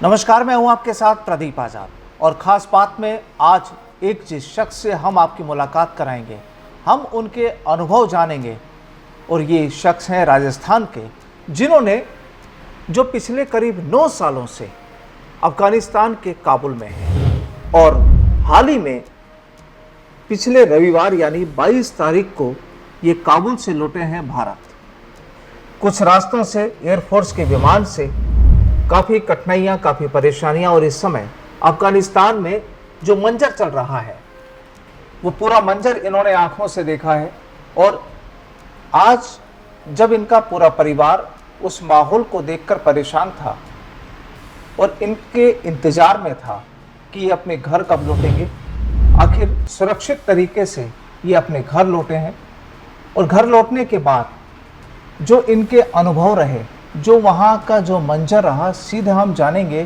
नमस्कार, मैं हूं आपके साथ प्रदीप आजाद और ख़ास बात में आज एक जिस शख्स से हम आपकी मुलाकात कराएंगे, हम उनके अनुभव जानेंगे। और ये शख्स हैं राजस्थान के, जिन्होंने जो पिछले करीब 9 सालों से अफ़गानिस्तान के काबुल में हैं और हाल ही में पिछले रविवार यानी 22 तारीख को ये काबुल से लौटे हैं भारत। कुछ रास्तों से एयरफोर्स के विमान से काफ़ी कठिनाइयाँ, काफ़ी परेशानियाँ, और इस समय अफ़गानिस्तान में जो मंजर चल रहा है वो पूरा मंजर इन्होंने आंखों से देखा है। और आज जब इनका पूरा परिवार उस माहौल को देखकर परेशान था और इनके इंतज़ार में था कि ये अपने घर कब लौटेंगे, आखिर सुरक्षित तरीके से ये अपने घर लौटे हैं। और घर लौटने के बाद जो इनके अनुभव रहे, जो वहाँ का जो मंजर रहा, सीधे हम जानेंगे,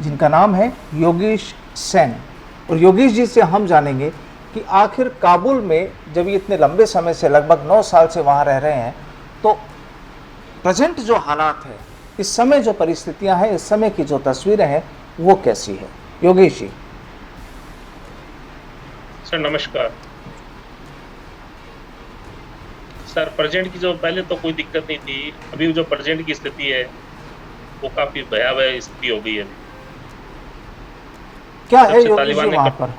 जिनका नाम है योगेश सेन। और योगेश जी से हम जानेंगे कि आखिर काबुल में जब ये इतने लंबे समय से, लगभग 9 साल से वहाँ रह रहे हैं, तो प्रेजेंट जो हालात है, इस समय जो परिस्थितियाँ हैं, इस समय की जो तस्वीरें हैं, वो कैसी है। योगेश जी। सर नमस्कार। सर प्रेजेंट की जो पहले तो कोई दिक्कत नहीं थी, अभी जो प्रेजेंट की स्थिति है वो काफी भयावह स्थिति हो गई है। क्या है योगेश जी तालिबान ने वहाँ पर?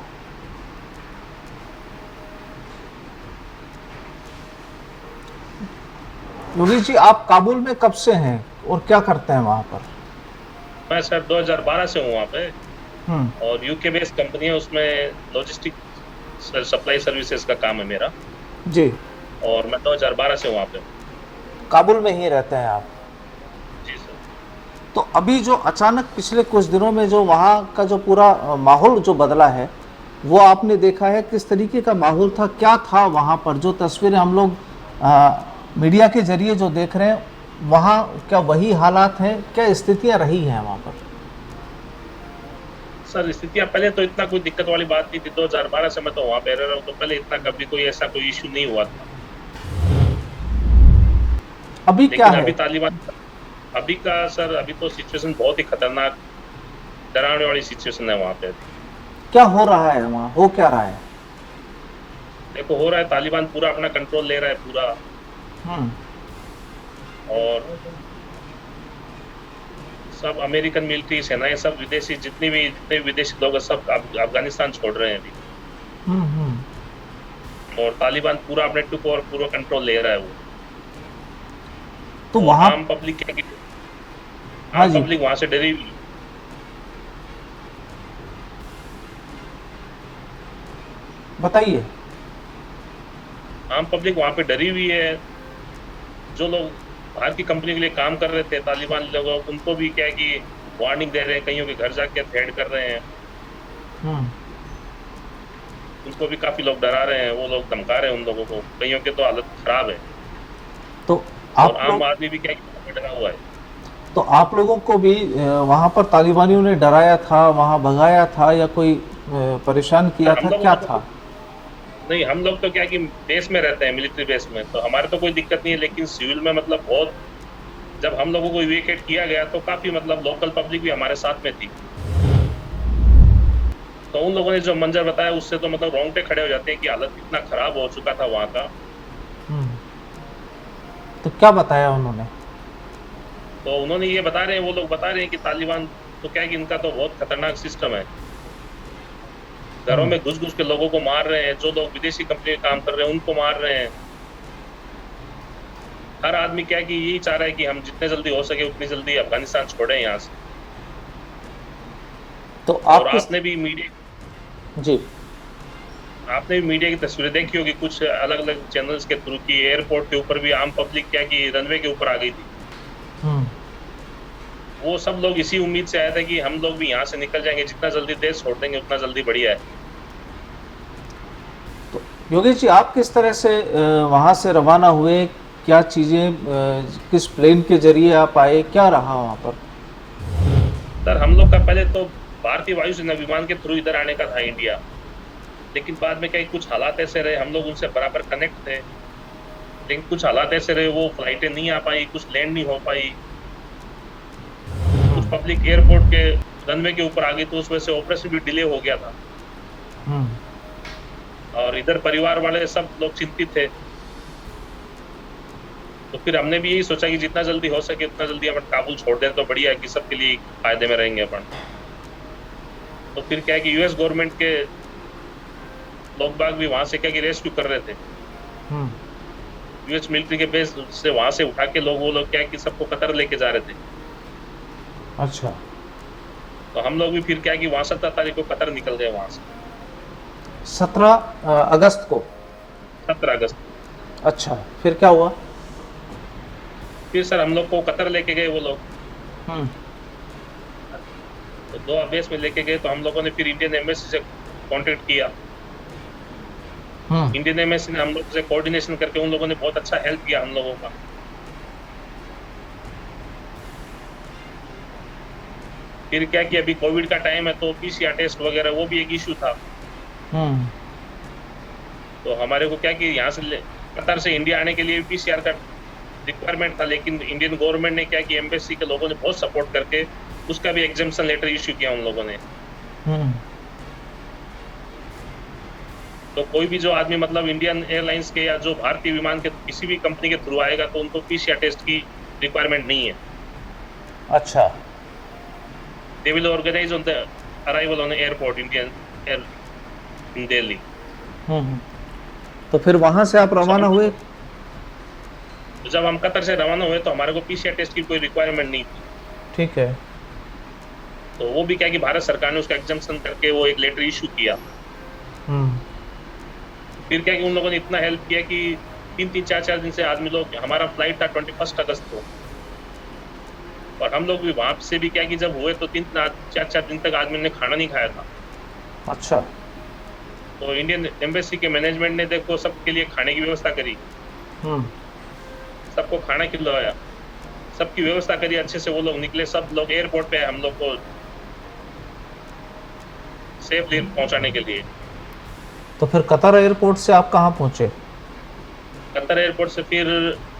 योगेश जी, आप काबुल में कब से हैं और क्या करते हैं वहाँ पर? मैं सर 2012 से हूँ वहाँ पे, और यूके बेस्ड कंपनी है, उसमें लॉजिस्टिक सप्लाई सर्विसेज का काम है मेरा जी। और मैं 2012 से वहाँ पे काबुल में ही रहते हैं आप? जी सर। तो अभी जो अचानक पिछले कुछ दिनों में जो वहाँ का जो पूरा माहौल जो बदला है, वो आपने देखा है? किस तरीके का माहौल था, क्या था वहाँ पर? जो तस्वीरें हम लोग मीडिया के जरिए जो देख रहे हैं, वहाँ क्या वही हालात हैं? क्या स्थितियाँ रही हैं वहाँ पर? सर स्थितियाँ पहले तो इतना कोई दिक्कत वाली बात नहीं थी। 2012 से मैं तो वहाँ पे रह रहा हूँ, तो पहले इतना कभी कोई ऐसा कोई इशू नहीं हुआ था। अभी क्या है? अभी तालिबान, अभी का सर, अभी तो सिचुएशन बहुत ही खतरनाक, डरावने वाली सिचुएशन है वहाँ पे। क्या हो रहा है वहाँ, हो क्या रहा है? देखो, हो रहा है, तालिबान पूरा अपना कंट्रोल ले रहा है पूरा। और सब अमेरिकन मिलिट्री सेनाएं, सब विदेशी, जितने विदेशी लोग हैं, सब अफगानिस्तान छोड़ रहे हैं अभी। और तालिबान पूरा अपने टुक और पूरा कंट्रोल ले रहा है वो। तो वहाँ आम पब्लिक क्या, हाँ आम जी, पब्लिक वहां से डरी हुई, बताइए। आम पब्लिक वहां पे डरी हुई है। जो लोग बाहर की कंपनी के लिए काम कर रहे थे, तालिबान लोग, उनको भी क्या है कि वार्निंग दे रहे हैं, कईयों के घर जाके थ्रेट कर रहे हैं। उनको भी काफी लोग डरा रहे हैं, वो लोग धमका रहे हैं उन लोगों को। कईयों के तो हालत खराब है। तो और आप आम लोग, आदमी भी क्या है कि डरा हुआ है। तो आप लोगों को भी वहाँ पर तालिबानियों ने डराया था, वहाँ भगाया था, या कोई परेशान किया हम था, लोग क्या तो, था? नहीं, हम लोग तो क्या कि बेस में रहते हैं, मिलिट्री बेस में, तो हमारे तो कोई दिक्कत नहीं है। लेकिन सिविल में मतलब बहुत, जब हम लोगों को इवेक्यूएट किया गया तो काफी मतलब लोकल पब्लिक भी हमारे साथ में थी। तो उन लोगों ने जो मंजर बताया, उससे तो मतलब रोंगटे खड़े हो जाते हैं कि हालत कितना खराब हो चुका था वहाँ का। तो क्या बताया उन्होंने? तो उन्होंने ये बता रहे हैं, वो लोग बता रहे हैं कि तालिबान तो क्या है कि इनका तो बहुत खतरनाक सिस्टम है। घरों में घुस घुस के लोगों को मार रहे हैं, जो लोग विदेशी कंपनी में काम कर रहे हैं उनको मार रहे हैं। हर आदमी क्या है कि यही चाह रहा है कि हम जितने जल्दी हो सके उतनी जल्दी अफगानिस्तान छोड़ें यहाँ से। तो और आप आपने भी मीडिया की तस्वीरें देखी होगी, कुछ अलग अलग चैनल्स के थ्रू, की एयरपोर्ट के ऊपर भी आम पब्लिक क्या कि रनवे के ऊपर आ गई थी। वो सब लोग इसी उम्मीद से आए थे कि हम लोग भी यहाँ से निकल जाएंगे, जितना जल्दी देश छोड़ देंगे उतना जल्दी बढ़िया है। तो योगेश जी, आप किस तरह से वहाँ से रवाना हुए? क्या चीज़ें, किस प्लेन के जरिए आप आए, क्या रहा वहाँ पर? सर हम लोग का पहले तो भारतीय वायुसेना विमान के थ्रू इधर आने का था इंडिया। लेकिन बाद में क्या कुछ हालात ऐसे रहे, हम लोग उनसे बराबर कनेक्ट थे, लेकिन कुछ हालात ऐसे रहे, वो फ्लाइटें नहीं आ पाई, कुछ लैंड नहीं हो पाई। कुछ पब्लिक एयरपोर्ट के रनवे के ऊपर आ गई, तो उस वजह से ऑपरेशन भी डिले हो गया था। और इधर परिवार वाले सब लोग चिंतित थे, तो फिर हमने भी यही सोचा कि जितना जल्दी हो सके उतना जल्दी अपन काबुल छोड़ दें तो बढ़िया है, कि सबके लिए फायदे में रहेंगे अपन। तो फिर क्या है कि यूएस गवर्नमेंट के लोग बाग भी वहां से क्या कि रेस्क्यू कर रहे थे, यूएस मिलिट्री के बेस से वहां से उठा के वो लोग क्या है कि सबको कतर लेके जा रहे थे। अच्छा। तो हम लोग भी फिर क्या है कि वहां 17 तारीख को कतर निकल गए वहां से। 17 अगस्त को? 17 अगस्त। अच्छा, फिर क्या हुआ? फिर सर हम लोग को कतर लेके गए वो लोग, तो दोहा बेस में लेके गए। तो हम लोगों ने फिर इंडियन एम्बेसी से कांटेक्ट किया। इंडियन एम्बेसी ने हम लोग से कोऑर्डिनेशन करके उन लोगों ने बहुत अच्छा हेल्प किया हम लोगों का। फिर क्या कि अभी कोविड का टाइम है, तो पीसीआर टेस्ट वगैरह वो भी एक इशू था। तो हमारे को क्या कि यहाँ से कतर से इंडिया आने के लिए पीसीआर का रिक्वायरमेंट था, लेकिन इंडियन गवर्नमेंट ने क्या कि एम्बेसी के लोगों ने बहुत सपोर्ट करके उसका भी एग्जाम्पशन लेटर इश्यू किया उन लोगों ने। तो कोई भी जो आदमी मतलब इंडियन एयरलाइंस के या जो भारतीय विमान के किसी भी कंपनी के थ्रू आएगा तो उनको पीसीआर टेस्ट की रिक्वायरमेंट नहीं है। अच्छा। They will organize on the arrival on airport Indian air in Delhi. तो फिर वहां से आप रवाना हुए? तो जब हम कतर से रवाना हुए तो हमारे को पीसीआर टेस्ट की कोई रिक्वायरमेंट नहीं थी। ठीक है। तो वो भी क्या कि भारत सरकार ने उसका एग्जाम्पशन करके वो एक लेटर इशू किया। फिर क्या कि उन लोगों ने इतना हेल्प किया कि 3-3, 4-4 दिन से आदमी लोग, हमारा फ्लाइट था 21 अगस्त को, और हम लोग भी वहां से भी क्या कि जब हुए तो 3-4 दिन तक आदमी ने खाना नहीं खाया था। अच्छा। तो इंडियन एम्बेसी के मैनेजमेंट ने देखो सबके लिए खाने की व्यवस्था करी, सबको खाना खिलवाया, सबकी व्यवस्था करी अच्छे से। वो लोग निकले, सब लोग एयरपोर्ट पे हम लोग को सेफली पहुंचाने के लिए। तो फिर कतर एयरपोर्ट से आप कहाँ पहुंचे? कतर एयरपोर्ट से फिर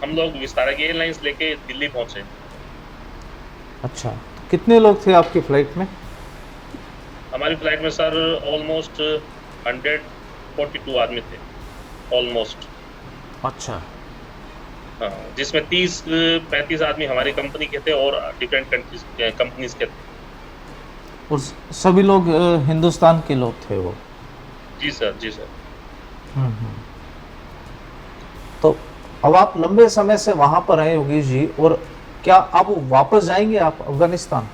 हम लोग विस्तारा की एयरलाइंस लेके दिल्ली पहुंचे। अच्छा, तो कितने लोग थे आपकी फ्लाइट में? हमारी फ्लाइट में सर ऑलमोस्ट 142 आदमी थे, ऑलमोस्ट। अच्छा। हाँ, जिसमें 30-35 आदमी हमारी कंपनी के थे और डिफरेंट कंपनीज के थे। और सभी लोग हिंदुस्तान के लोग थे वो? जी सर, जी सर। तो अब आप लंबे समय से वहां पर रहे योगेश जी, और क्या अब वापस जाएंगे आप अफगानिस्तान?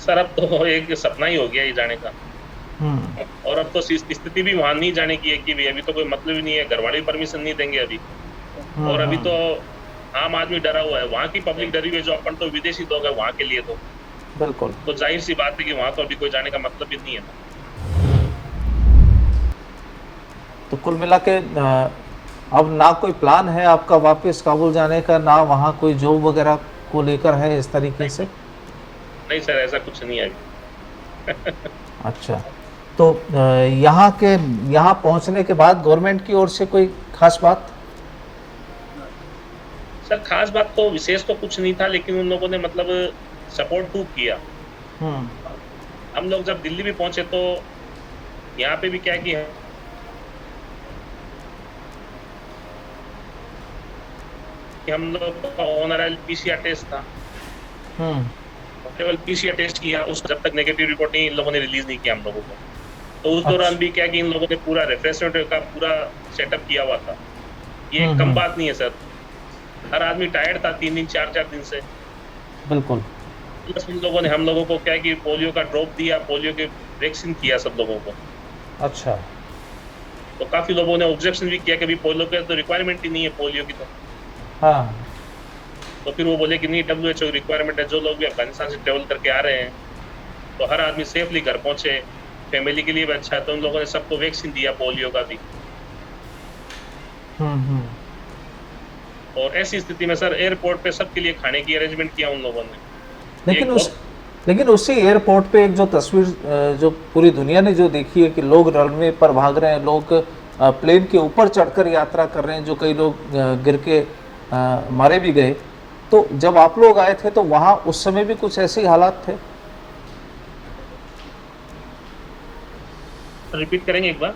सर अब तो एक सपना ही हो गया ये जाने का। और अब तो स्थिति भी वहां नहीं जाने की है कि भाई अभी तो कोई मतलब ही नहीं है, घर वाले भी परमिशन नहीं देंगे अभी। और अभी तो आम आदमी डरा हुआ है, वहाँ की पब्लिक डरी हुई है, जो अपन तो विदेशी लोग है वहाँ के लिए तो बिल्कुल। तो जाहिर सी बात है कि वहाँ तो अभी कोई जाने का मतलब ही नहीं है। तो कुल मिला के अब ना कोई प्लान है आपका वापस काबुल जाने का, ना वहाँ कोई जॉब वगैरह को लेकर है इस तरीके से? नहीं सर, ऐसा कुछ नहीं है अभी। अच्छा, तो यहाँ पहुँचने के बाद गवर्नमेंट की ओर से कोई खास बात? सर खास बात तो विशेष तो कुछ नहीं था, लेकिन उन लोगों ने मतलब सपोर्ट खूब किया। हम लोग जब दिल्ली भी पहुंचे तो यहाँ पे भी क्या किया, कि हम लोग का ऑनर पीसीआर टेस्ट था, केवल पीसीआर टेस्ट किया, उस जब तक नेगेटिव रिपोर्ट नहीं इन लोगों ने रिलीज नहीं किया हम लोगों को। तो उस दौरान भी क्या कि इन लोगों ने पूरा रिफ्रेशमेंट का पूरा सेटअप किया हुआ था। ये कम बात नहीं है सर, हर आदमी टायर्ड था 3 दिन 4 दिन से। बिल्कुल। प्लस इन लोगों ने हम लोगों को क्या कि पोलियो का ड्रॉप दिया, पोलियो के वैक्सीन किया सब लोगों को। अच्छा। तो काफी लोगों ने ऑब्जेक्शन भी किया कि अभी पोलियो के तो रिक्वायरमेंट ही नहीं है पोलियो की तो। हाँ। तो फिर वो बोले कि नहीं, WHO रिक्वायरमेंट है, जो लोग भी अफगानिस्तान से ट्रेवल करके आ रहे हैं तो हर आदमी सेफली घर पहुंचे, फैमिली के लिए भी अच्छा है। तो उन लोगों ने सबको वैक्सीन दिया पोलियो का भी। और ऐसी स्थिति में सर एयरपोर्ट पे सबके लिए खाने की अरेंजमेंट किया उन लोगों ने। लेकिन उसी एयरपोर्ट पे एक जो तस्वीर जो पूरी दुनिया ने जो देखी है कि लोग रनवे पर भाग रहे हैं, लोग प्लेन के ऊपर चढ़कर यात्रा कर रहे हैं, जो कई लोग गिर के मारे भी गए, तो जब आप लोग आए थे तो वहाँ उस समय भी कुछ ऐसे ही हालात थे? रिपीट करेंगे एक बार?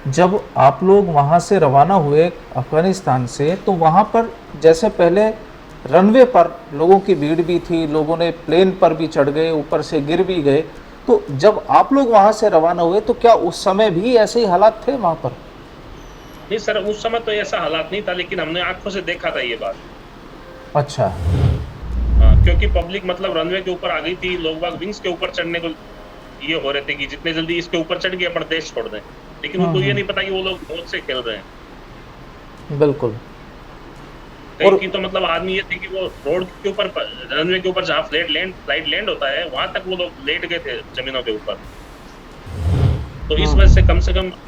जब आप लोग वहाँ से रवाना हुए अफगानिस्तान से, तो वहाँ पर जैसे पहले रनवे पर लोगों की भीड़ भी थी, लोगों ने प्लेन पर भी चढ़ गए, ऊपर से गिर भी गए, तो जब आप लोग वहाँ से रवाना हुए तो क्या उस समय भी ऐसे ही हालात थे वहाँ पर? नहीं सर, उस समय तो ऐसा हालात नहीं था, लेकिन हमने आंखों से देखा था ये बात। अच्छा। हाँ, क्योंकि पब्लिक मतलब रनवे के ऊपर आ गई थी, लोग बाग विंग्स के ऊपर चढ़ने को ये हो रहे थे कि जितने जल्दी इसके ऊपर चढ़ के अपना देश छोड़ दें, लेकिन उनको ये नहीं पता कि वो लोग मौत से खेल रहे हैं। बिल्कुल। कहीं की तो मतलब आदमी ये थे कि वो रोड के ऊपर, रनवे के ऊपर जहाँ फ्लाइट लैंड होता है, वहां तक वो लोग लेट गए थे जमीनों के ऊपर। तो इस वजह से कम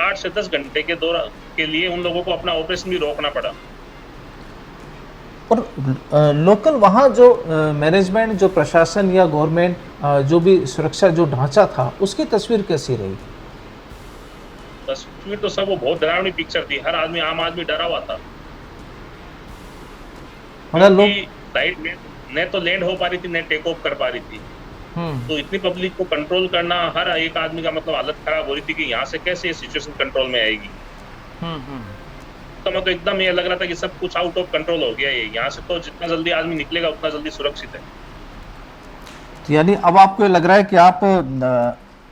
8 से 10 घंटे के दौरान के लिए उन लोगों को अपना ऑपरेशन भी रोकना पड़ा। और लोकल वहाँ जो मैनेजमेंट, जो प्रशासन या गवर्नमेंट, जो भी सुरक्षा जो ढांचा था, उसकी तस्वीर कैसी रही? तस्वीर तो सब वो बहुत डरावनी पिक्चर थी, हर आदमी, आम आदमी डरा हुआ था। मतलब लोग फ्लाइट न तो लैंड हो पा रही थी, न टेक ऑफ कर पा रही थी। तो इतनी पब्लिक को कंट्रोल करना, हर एक आदमी का मतलब हालत खराब हो रही थी कि यहाँ से कैसे ये सिचुएशन कंट्रोल में आएगी। तो मतलब एकदम ये लग रहा था कि सब कुछ आउट ऑफ कंट्रोल हो गया है, यहाँ से तो जितना जल्दी आदमी निकलेगा उतना जल्दी सुरक्षित है। तो यानी अब आपको ये लग रहा है कि आप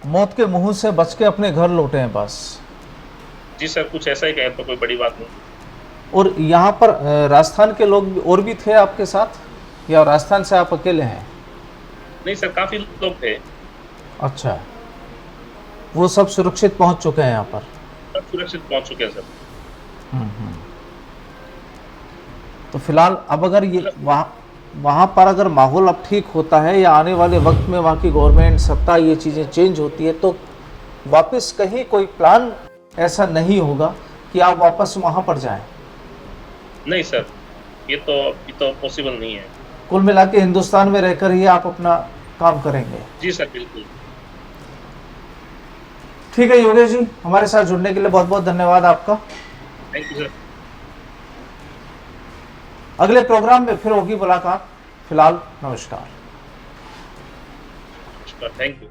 मौत के मुंह से बच के अपने घर लौटे हैं बस? जी सर, कुछ ऐसा ही कहे तो कोई बड़ी बात नहीं। और यहाँ पर राजस्थान के लोग और भी थे आपके साथ, या राजस्थान से आप अकेले हैं? नहीं सर, काफी लोग थे। अच्छा, वो सब सुरक्षित पहुंच चुके हैं यहाँ पर? सब सुरक्षित पहुंच चुके हैं सर। तो फिलहाल अब अगर ये वहाँ पर अगर माहौल अब ठीक होता है, या आने वाले वक्त में वहाँ की गवर्नमेंट, सत्ता, ये चीज़ें चेंज होती है, तो वापस कहीं कोई प्लान ऐसा नहीं होगा कि आप वापस वहाँ पर जाएं? नहीं सर, ये तो पॉसिबल नहीं है। कुल मिला के हिंदुस्तान में रहकर ही आप अपना काम करेंगे? जी सर, बिल्कुल। ठीक है योगेश जी, हमारे साथ जुड़ने के लिए बहुत बहुत धन्यवाद आपका। Thank you sir. अगले प्रोग्राम में फिर होगी मुलाकात। फिलहाल नमस्कार। Thank you.